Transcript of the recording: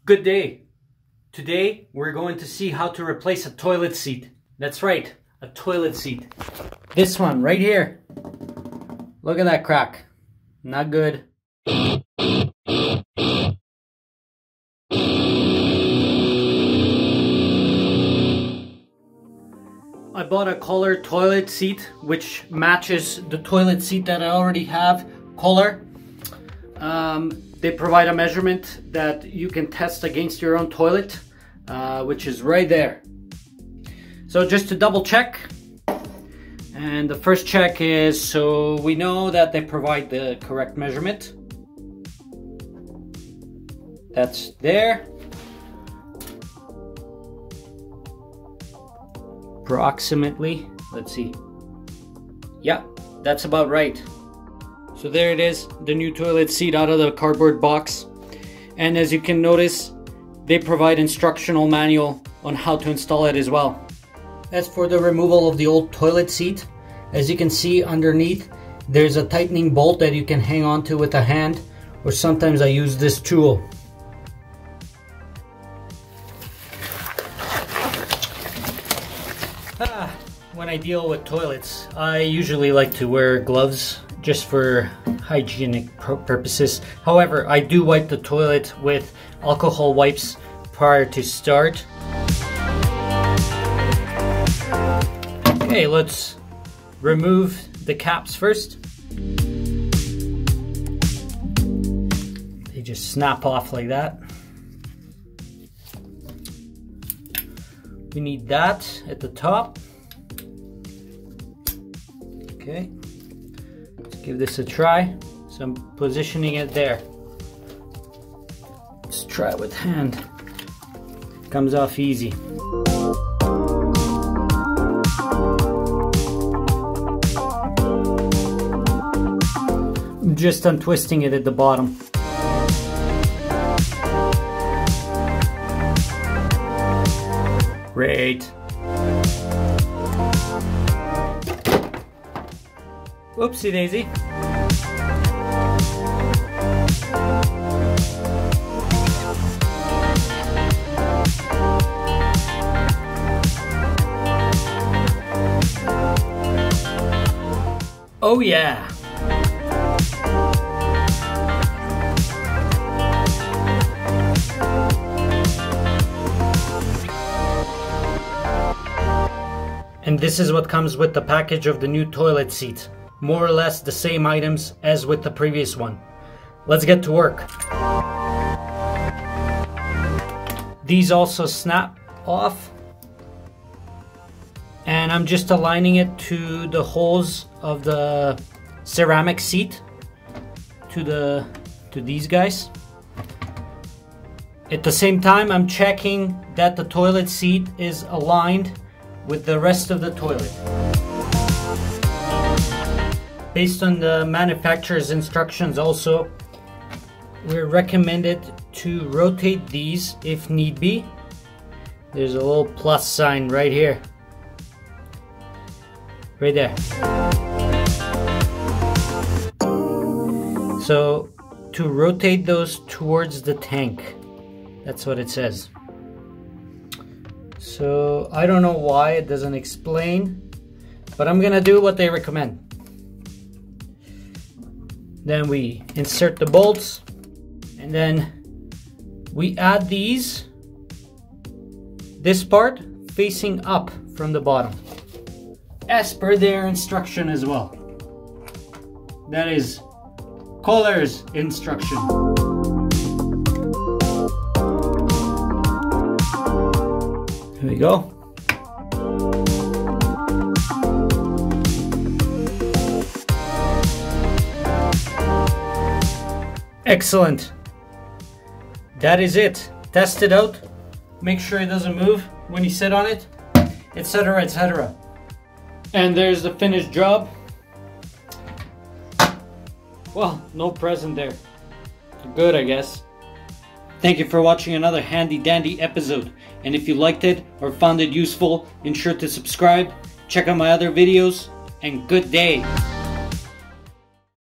Good day. Today we're going to see how to replace a toilet seat. That's right, a toilet seat. This one right here. Look at that crack. Not good. I bought a Kohler toilet seat which matches the toilet seat that I already have. Kohler. They provide a measurement that you can test against your own toilet, which is right there. So just to double check, and the first check is, so we know that they provide the correct measurement. That's there. Approximately, let's see. Yeah, that's about right. So there it is, the new toilet seat out of the cardboard box. And as you can notice, they provide instructional manual on how to install it as well. As for the removal of the old toilet seat, as you can see underneath, there's a tightening bolt that you can hang on to with a hand, or sometimes I use this tool. When I deal with toilets, I usually like to wear gloves just for hygienic purposes. However, I do wipe the toilet with alcohol wipes prior to start. Okay, let's remove the caps first. They just snap off like that. We need that at the top. Okay, let's give this a try. So I'm positioning it there. Let's try it with hand. Comes off easy. I'm just untwisting it at the bottom. Great. Whoopsie daisy. Oh yeah. And this is what comes with the package of the new toilet seat. More or less the same items as with the previous one. Let's get to work. These also snap off. And I'm just aligning it to the holes of the ceramic seat, to these guys. At the same time, I'm checking that the toilet seat is aligned with the rest of the toilet. Based on the manufacturer's instructions also, we're recommended to rotate these if need be. There's a little plus sign right here. Right there. So to rotate those towards the tank. That's what it says. So I don't know why it doesn't explain, but I'm gonna do what they recommend. Then we insert the bolts, and then we add this part facing up from the bottom, as per their instruction as well. That is Kohler's instruction. Here we go. Excellent. That is it. Test it out. Make sure it doesn't move when you sit on it, etc., etc. And there's the finished job. Well, no present there. Good, I guess. Thank you for watching another handy dandy episode. And if you liked it or found it useful, ensure to subscribe, check out my other videos, and good day.